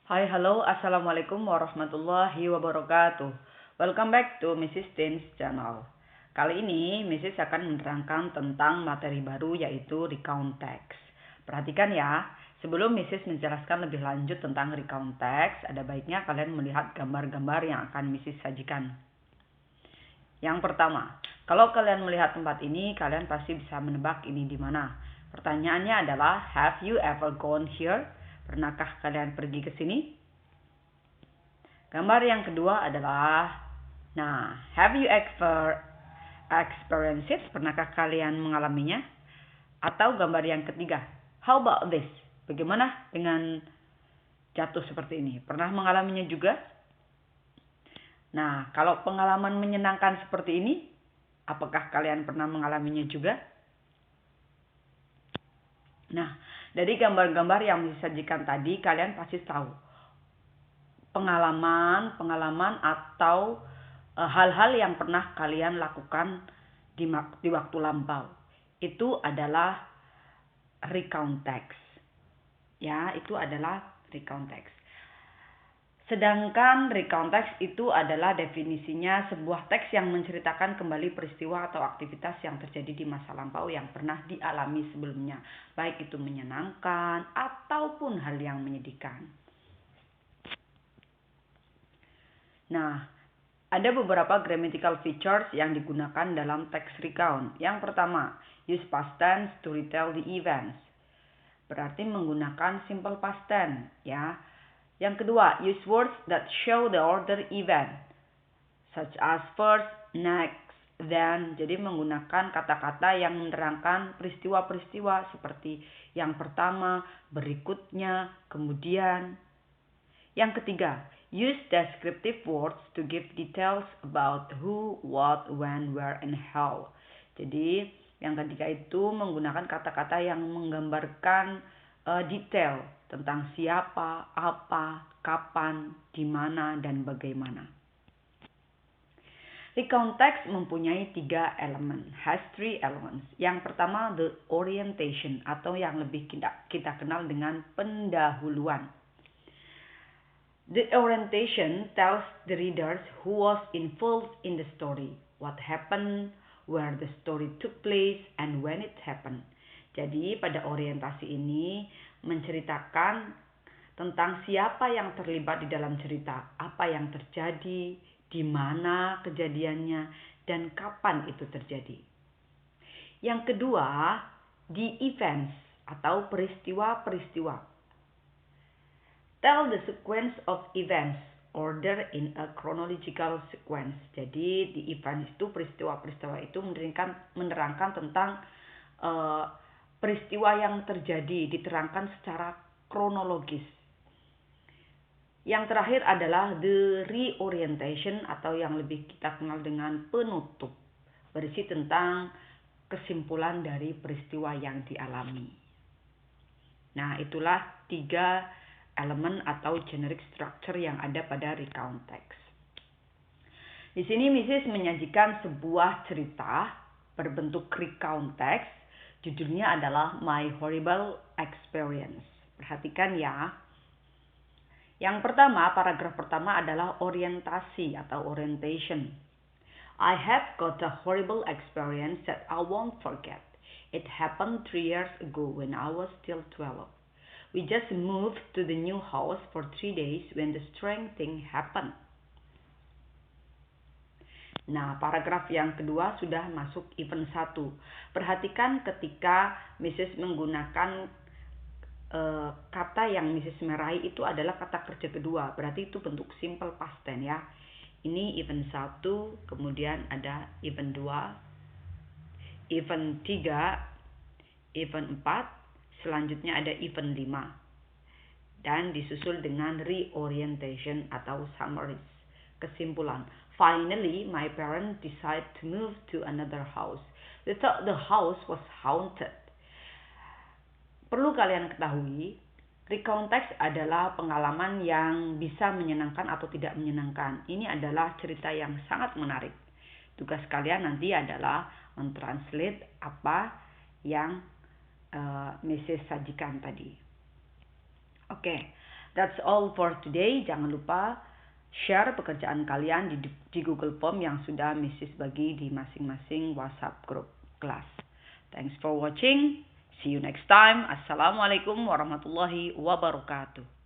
Hai, halo, assalamualaikum warahmatullahi wabarakatuh. Welcome back to Mrs. Tin's channel. Kali ini Mrs. akan menerangkan tentang materi baru yaitu recount text. Perhatikan ya, sebelum Mrs. menjelaskan lebih lanjut tentang recount text, ada baiknya kalian melihat gambar-gambar yang akan Mrs. sajikan. Yang pertama, kalau kalian melihat tempat ini, kalian pasti bisa menebak ini di mana. Pertanyaannya adalah, have you ever gone here? Pernahkah kalian pergi ke sini? Gambar yang kedua adalah, have you ever experienced it? Pernahkah kalian mengalaminya? Atau gambar yang ketiga, how about this? Bagaimana dengan jatuh seperti ini? Pernah mengalaminya juga? Nah, kalau pengalaman menyenangkan seperti ini, apakah kalian pernah mengalaminya juga? Nah, dari gambar-gambar yang disajikan tadi, kalian pasti tahu pengalaman atau hal-hal yang pernah kalian lakukan di waktu lampau. Itu adalah recount text. Ya, itu adalah recount text. Sedangkan recount text itu adalah definisinya sebuah teks yang menceritakan kembali peristiwa atau aktivitas yang terjadi di masa lampau yang pernah dialami sebelumnya, baik itu menyenangkan ataupun hal yang menyedihkan. Nah, ada beberapa grammatical features yang digunakan dalam text recount. Yang pertama, use past tense to retell the events. Berarti menggunakan simple past tense, ya. Yang kedua, use words that show the order event, such as first, next, then. Jadi menggunakan kata-kata yang menerangkan peristiwa-peristiwa seperti yang pertama, berikutnya, kemudian. Yang ketiga, use descriptive words to give details about who, what, when, where, and how. Jadi yang ketiga itu menggunakan kata-kata yang menggambarkan detail tentang siapa, apa, kapan, di mana, dan bagaimana. Recount text mempunyai 3 elemen, has 3 elements. Yang pertama, the orientation atau yang lebih kita kenal dengan pendahuluan. The orientation tells the readers who was involved in the story, what happened, where the story took place, and when it happened. Jadi pada orientasi ini menceritakan tentang siapa yang terlibat di dalam cerita, apa yang terjadi, di mana kejadiannya, dan kapan itu terjadi. Yang kedua, the events atau peristiwa-peristiwa. Tell the sequence of events, order in a chronological sequence. Jadi di event itu peristiwa-peristiwa itu menerangkan tentang peristiwa yang terjadi, diterangkan secara kronologis. Yang terakhir adalah the reorientation atau yang lebih kita kenal dengan penutup, berisi tentang kesimpulan dari peristiwa yang dialami. Nah, itulah 3 elemen atau generic structure yang ada pada recount text. Di sini Mrs. menyajikan sebuah cerita berbentuk recount text. Judulnya adalah My Horrible Experience. Perhatikan ya. Yang pertama, paragraf pertama adalah orientasi atau orientation. I have got a horrible experience that I won't forget. It happened 3 years ago when I was still 12. We just moved to the new house for 3 days when the strange thing happened. Nah, paragraf yang kedua sudah masuk event 1. Perhatikan ketika Mrs. menggunakan kata yang Mrs. meraih itu adalah kata kerja kedua. Berarti itu bentuk simple past tense ya. Ini event 1, kemudian ada event 2, event 3, event 4, selanjutnya ada event 5. Dan disusul dengan reorientation atau summaries, kesimpulan. Finally, my parents decided to move to another house. They thought the house was haunted. Perlu kalian ketahui, recount text adalah pengalaman yang bisa menyenangkan atau tidak menyenangkan. Ini adalah cerita yang sangat menarik. Tugas kalian nanti adalah mentranslate apa yang Mrs. sajikan tadi. Oke, That's all for today. Jangan lupa share pekerjaan kalian di Google Form yang sudah Mrs. bagi di masing-masing WhatsApp group kelas. Thanks for watching. See you next time. Assalamualaikum warahmatullahi wabarakatuh.